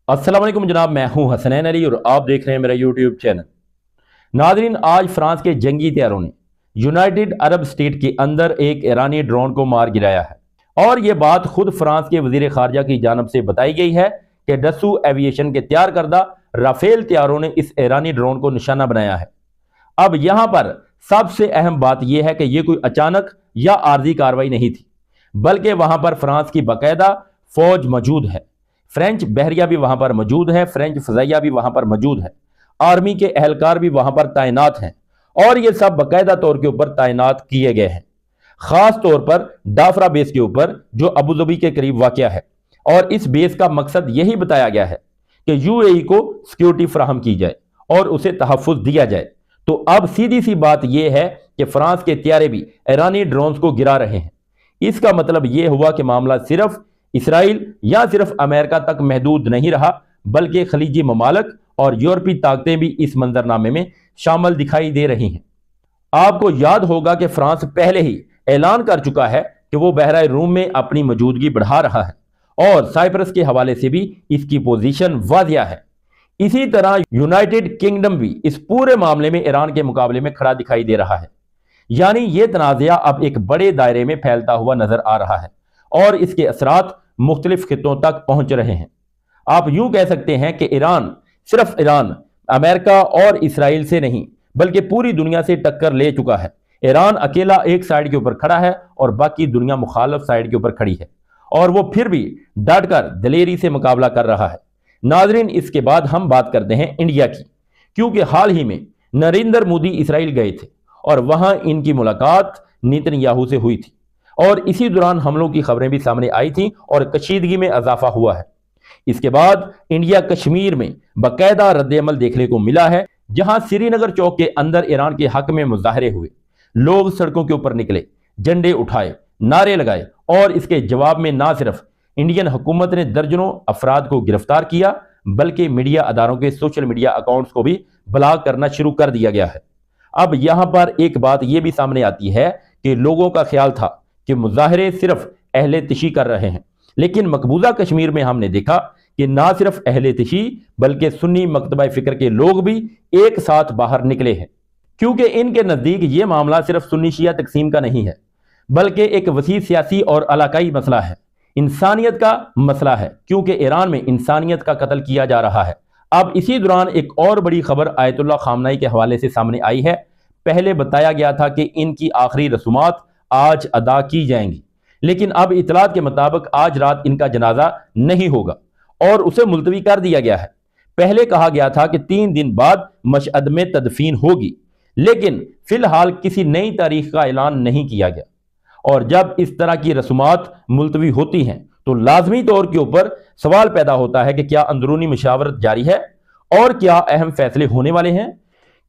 अस्सलाम वालेकुम जनाब, मैं हूं हसनैन अली और आप देख रहे हैं मेरा यूट्यूब चैनल। नाजरीन, आज फ्रांस के जंगी तैयारों ने यूनाइटेड अरब स्टेट के अंदर एक ईरानी ड्रोन को मार गिराया है और यह बात खुद फ्रांस के वजीर खारजा की जानब से बताई गई है कि डस्सू एविएशन के तैयार करदा राफेल तैयारों ने इस ईरानी ड्रोन को निशाना बनाया है। अब यहां पर सबसे अहम बात यह है कि यह कोई अचानक या आर्जी कार्रवाई नहीं थी, बल्कि वहां पर फ्रांस की बाकायदा फौज मौजूद है। फ्रेंच बहरिया भी वहां पर मौजूद है, फ्रेंच फजाइया भी वहां पर मौजूद है, आर्मी के एहलकार भी वहां पर तैनात हैं और ये सब बाकायदा तौर के ऊपर तैनात किए गए हैं, खास तौर पर डाफरा बेस के ऊपर जो अबू धाबी के करीब वाक़या है। और इस बेस का मकसद यही बताया गया है कि यूएई को सिक्योरिटी फराहम की जाए और उसे तहफ़्फ़ुज़ दिया जाए। तो अब सीधी सी बात यह है कि फ्रांस के त्यारे भी ईरानी ड्रोन्स को गिरा रहे हैं। इसका मतलब यह हुआ कि मामला सिर्फ इसराइल या सिर्फ अमेरिका तक महदूद नहीं रहा, बल्कि खलीजी ममालक और यूरोपीय ताकतें भी इस मंजरनामे में शामिल दिखाई दे रही हैं। आपको याद होगा कि फ्रांस पहले ही ऐलान कर चुका है कि वो बहराए रूम में अपनी मौजूदगी बढ़ा रहा है और साइप्रस के हवाले से भी इसकी पोजीशन वाजिया है। इसी तरह यूनाइटेड किंगडम भी इस पूरे मामले में ईरान के मुकाबले में खड़ा दिखाई दे रहा है। यानी ये तनाज़ा अब एक बड़े दायरे में फैलता हुआ नजर आ रहा है और इसके असरात मुख्तलिफ खित्तों तक पहुंच रहे हैं। आप यूं कह सकते हैं कि ईरान सिर्फ ईरान अमेरिका और इसराइल से नहीं बल्कि पूरी दुनिया से टक्कर ले चुका है। ईरान अकेला एक साइड के ऊपर खड़ा है और बाकी दुनिया मुखालिफ साइड के ऊपर खड़ी है और वो फिर भी डटकर दलेरी से मुकाबला कर रहा है। नाजरीन, इसके बाद हम बात करते हैं इंडिया की, क्योंकि हाल ही में नरेंद्र मोदी इसराइल गए थे और वहां इनकी मुलाकात नेतन्याहू से हुई थी और इसी दौरान हमलों की खबरें भी सामने आई थी और कशीदगी में इजाफा हुआ है। इसके बाद इंडिया कश्मीर में बाकायदा रद्द-ए-अमल देखने को मिला है, जहां श्रीनगर चौक के अंदर ईरान के हक में मुजाहरे हुए, लोग सड़कों के ऊपर निकले, झंडे उठाए, नारे लगाए और इसके जवाब में ना सिर्फ इंडियन हुकूमत ने दर्जनों अफराद को गिरफ्तार किया, बल्कि मीडिया अदारों के सोशल मीडिया अकाउंट्स को भी ब्लॉक करना शुरू कर दिया गया है। अब यहां पर एक बात यह भी सामने आती है कि लोगों का ख्याल था कि मुजाहरे सिर्फ अहले तिशी कर रहे हैं, लेकिन मकबूजा कश्मीर में हमने देखा कि ना सिर्फ अहले तिशी बल्कि सुन्नी मकतबा फिक्र के लोग भी एक साथ बाहर निकले हैं, क्योंकि इनके नज़दीक ये मामला सिर्फ सुन्नी शिया तकसीम का नहीं है, बल्कि एक वसी सियासी और इलाकाई मसला है, इंसानियत का मसला है, क्योंकि ईरान में इंसानियत का कत्ल किया जा रहा है। अब इसी दौरान एक और बड़ी खबर आयतुल्लाह खामनाई के हवाले से सामने आई है। पहले बताया गया था कि इनकी आखिरी रसूमात आज अदा की जाएंगी, लेकिन अब इतलात के मुताबिक आज रात इनका जनाजा नहीं होगा और उसे मुलतवी कर दिया गया है। पहले कहा गया था कि 3 दिन बाद मशअद में तदफीन होगी, लेकिन फिलहाल किसी नई तारीख का ऐलान नहीं किया गया। और जब इस तरह की रसूमात मुलतवी होती हैं तो लाजमी तौर के ऊपर सवाल पैदा होता है कि क्या अंदरूनी मुशावरत जारी है और क्या अहम फैसले होने वाले हैं,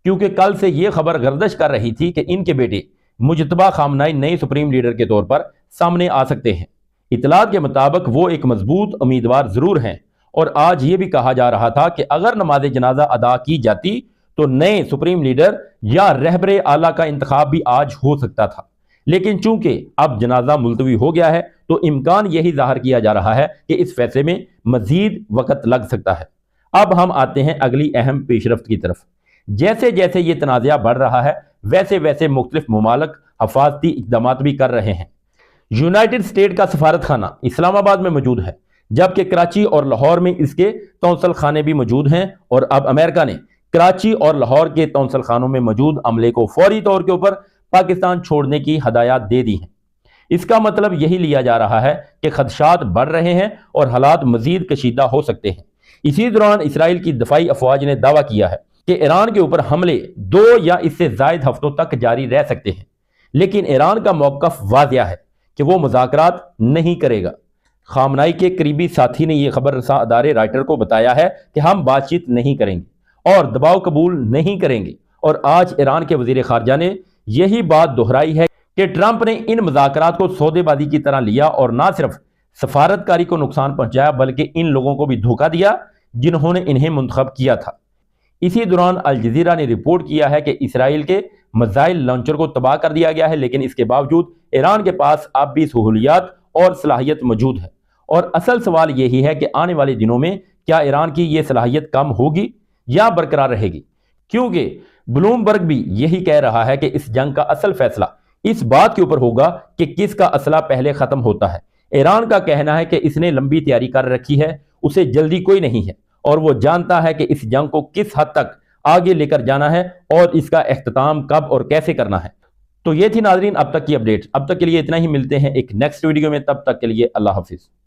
क्योंकि कल से यह खबर गर्दिश कर रही थी कि इनके बेटे मुजतबा खामनाई नए सुप्रीम लीडर के तौर पर सामने आ सकते हैं। इतलात के मुताबिक वो एक मजबूत उम्मीदवार जरूर हैं और आज ये भी कहा जा रहा था कि अगर नमाज जनाजा अदा की जाती तो नए सुप्रीम लीडर या रहबरे आला का इंतखाब भी आज हो सकता था, लेकिन चूंकि अब जनाजा मुलतवी हो गया है तो इम्कान यही जाहिर किया जा रहा है कि इस फैसले में मजीद वक्त लग सकता है। अब हम आते हैं अगली अहम पेशरफ्त की तरफ। जैसे जैसे ये तनाज़ा बढ़ रहा है वैसे वैसे मुख्तलिफ ममालक हफाजती इक़दाम भी कर रहे हैं। यूनाइटेड स्टेट का सफारत खाना इस्लामाबाद में मौजूद है, जबकि कराची और लाहौर में इसके तौंसल खाने भी मौजूद हैं और अब अमेरिका ने कराची और लाहौर के तौंसल खानों में मौजूद अमले को फौरी तौर के ऊपर पाकिस्तान छोड़ने की हदायत दे दी हैं। इसका मतलब यही लिया जा रहा है कि खदशात बढ़ रहे हैं और हालात मजीद कशीदा हो सकते हैं। इसी दौरान इसराइल की दफाई अफवाज ने दावा किया है कि ईरान के ऊपर हमले 2 या इससे ज़ायद हफ्तों तक जारी रह सकते हैं, लेकिन ईरान का मौक़िफ़ वाज़िया है कि वो मुज़ाकरात नहीं करेगा। खामनाई के करीबी साथी ने यह खबर रसा अदारे राइटर को बताया है कि हम बातचीत नहीं करेंगे और दबाव कबूल नहीं करेंगे। और आज ईरान के वज़ीर ख़ारजा ने यही बात दोहराई है कि ट्रंप ने इन मुज़ाकरात को सौदेबाजी की तरह लिया और ना सिर्फ सफारतकारी को नुकसान पहुंचाया बल्कि इन लोगों को भी धोखा दिया जिन्होंने इन्हें मुंतखब किया था। इसी दौरान अल जज़ीरा ने रिपोर्ट किया है कि इसराइल के मिसाइल लॉन्चर को तबाह कर दिया गया है, लेकिन इसके बावजूद ईरान के पास अब भी सहूलियात और सलाहियत मौजूद है और असल सवाल यही है कि आने वाले दिनों में کیا ایران کی یہ صلاحیت کم ہوگی یا برقرار رہے گی؟ کیونکہ بلومبرگ بھی یہی کہہ رہا ہے کہ اس جنگ کا اصل فیصلہ اس بات کے اوپر ہوگا کہ کس کا اسلحہ پہلے ختم ہوتا ہے۔ ایران کا کہنا ہے کہ اس نے لمبی تیاری کر رکھی ہے، اسے جلدی کوئی نہیں ہے، اور وہ جانتا ہے کہ اس جنگ کو کس حد تک آگے لے کر جانا ہے اور اس کا اختتام کب اور کیسے کرنا ہے۔ تو یہ تھی ناظرین اب تک کی اپڈیٹ۔ اب تک کے لیے اتنا ہی، ملتے ہیں ایک نیکسٹ ویڈیو میں، تب تک کے لیے اللہ حافظ۔